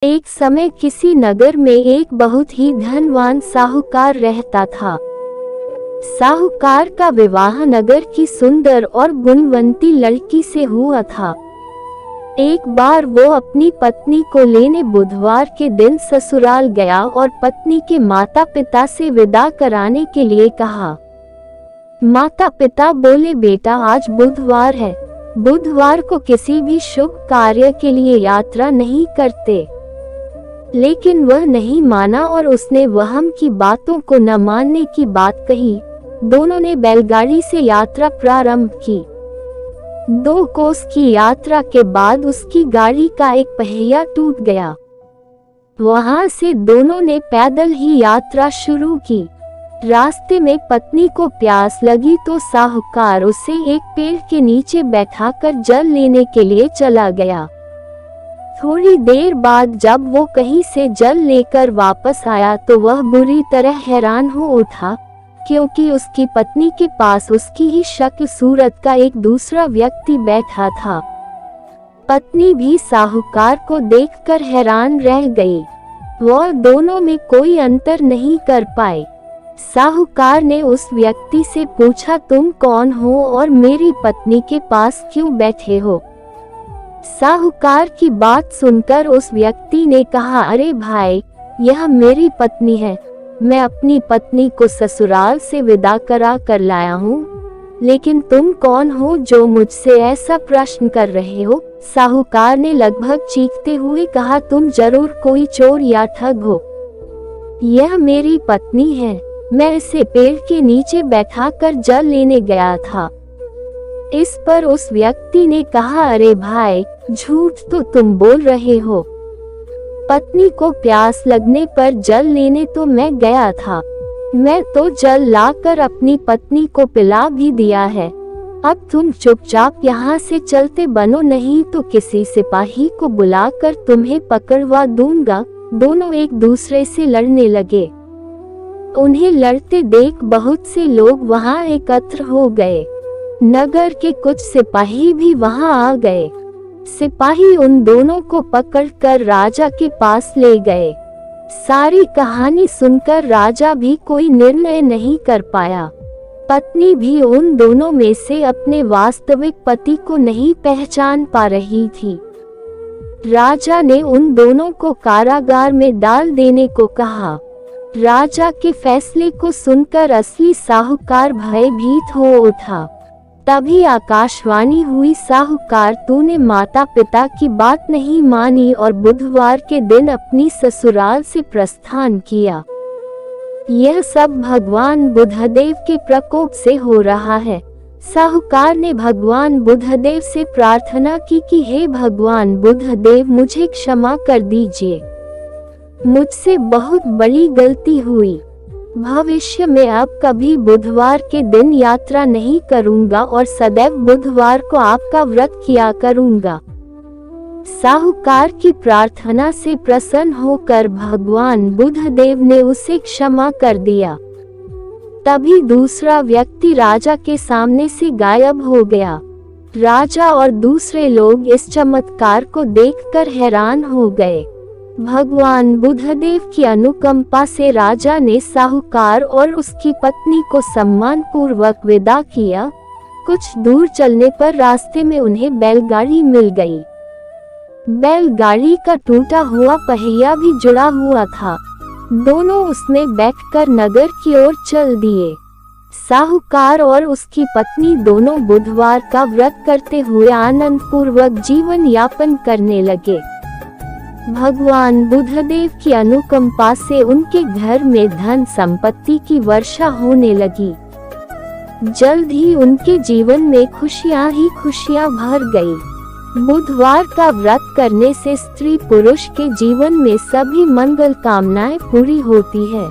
एक समय किसी नगर में एक बहुत ही धनवान साहूकार रहता था। साहूकार का विवाह नगर की सुंदर और गुणवंती लड़की से हुआ था। एक बार वो अपनी पत्नी को लेने बुधवार के दिन ससुराल गया और पत्नी के माता पिता से विदा कराने के लिए कहा। माता पिता बोले, बेटा आज बुधवार है, बुधवार को किसी भी शुभ कार्य के लिए यात्रा नहीं करते। लेकिन वह नहीं माना और उसने वहम की बातों को न मानने की बात कही। दोनों ने बैलगाड़ी से यात्रा प्रारंभ की। 2 कोस की यात्रा के बाद उसकी गाड़ी का एक पहिया टूट गया। वहां से दोनों ने पैदल ही यात्रा शुरू की। रास्ते में पत्नी को प्यास लगी तो साहूकार उसे एक पेड़ के नीचे बैठाकर जल लेने के लिए चला गया। थोड़ी देर बाद जब वो कहीं से जल लेकर वापस आया तो वह बुरी तरह हैरान हो उठा, क्योंकि उसकी पत्नी के पास उसकी ही शक्ल सूरत का एक दूसरा व्यक्ति बैठा था। पत्नी भी साहूकार को देखकर हैरान रह गई। वह दोनों में कोई अंतर नहीं कर पाए। साहूकार ने उस व्यक्ति से पूछा, तुम कौन हो और मेरी पत्नी के पास क्यों बैठे हो? साहूकार की बात सुनकर उस व्यक्ति ने कहा, अरे भाई, यह मेरी पत्नी है। मैं अपनी पत्नी को ससुराल से विदा करा कर लाया हूँ। लेकिन तुम कौन हो जो मुझसे ऐसा प्रश्न कर रहे हो? साहूकार ने लगभग चीखते हुए कहा, तुम जरूर कोई चोर या ठग हो। यह मेरी पत्नी है। मैं इसे पेड़ के नीचे बैठाकर जल लेने गया था। इस पर उस व्यक्ति ने कहा, अरे भाई, झूठ तो तुम बोल रहे हो। पत्नी को प्यास लगने पर जल लेने तो मैं गया था। मैं तो जल लाकर अपनी पत्नी को पिला भी दिया है। अब तुम चुपचाप यहाँ से चलते बनो, नहीं तो किसी सिपाही को बुलाकर तुम्हें पकड़वा दूंगा। दोनों एक दूसरे से लड़ने लगे। उन्हें लड़ते देख बहुत से लोग वहां एकत्र हो गए। नगर के कुछ सिपाही भी वहां आ गए। सिपाही उन दोनों को पकड़कर राजा के पास ले गए। सारी कहानी सुनकर राजा भी कोई निर्णय नहीं कर पाया। पत्नी भी उन दोनों में से अपने वास्तविक पति को नहीं पहचान पा रही थी। राजा ने उन दोनों को कारागार में डाल देने को कहा। राजा के फैसले को सुनकर असली साहूकार भयभीत हो उठा। तभी आकाशवाणी हुई, साहूकार, तूने माता पिता की बात नहीं मानी और बुधवार के दिन अपनी ससुराल से प्रस्थान किया। यह सब भगवान बुधदेव के प्रकोप से हो रहा है। साहूकार ने भगवान बुधदेव से प्रार्थना की कि हे भगवान बुधदेव, मुझे क्षमा कर दीजिए। मुझसे बहुत बड़ी गलती हुई। भविष्य में अब कभी बुधवार के दिन यात्रा नहीं करूंगा और सदैव बुधवार को आपका व्रत किया करूंगा। साहूकार की प्रार्थना से प्रसन्न होकर भगवान बुधदेव ने उसे क्षमा कर दिया। तभी दूसरा व्यक्ति राजा के सामने से गायब हो गया। राजा और दूसरे लोग इस चमत्कार को देखकर हैरान हो गए। भगवान बुधदेव की अनुकंपा से राजा ने साहूकार और उसकी पत्नी को सम्मान पूर्वक विदा किया। कुछ दूर चलने पर रास्ते में उन्हें बैलगाड़ी मिल गई। बैलगाड़ी का टूटा हुआ पहिया भी जुड़ा हुआ था। दोनों उसमें बैठकर नगर की ओर चल दिए। साहूकार और उसकी पत्नी दोनों बुधवार का व्रत करते हुए आनंद पूर्वक जीवन यापन करने लगे। भगवान बुधदेव की अनुकंपा से उनके घर में धन संपत्ति की वर्षा होने लगी। जल्द ही उनके जीवन में खुशियां ही खुशियां भर गई। बुधवार का व्रत करने से स्त्री पुरुष के जीवन में सभी मंगल कामनाएं पूरी होती है।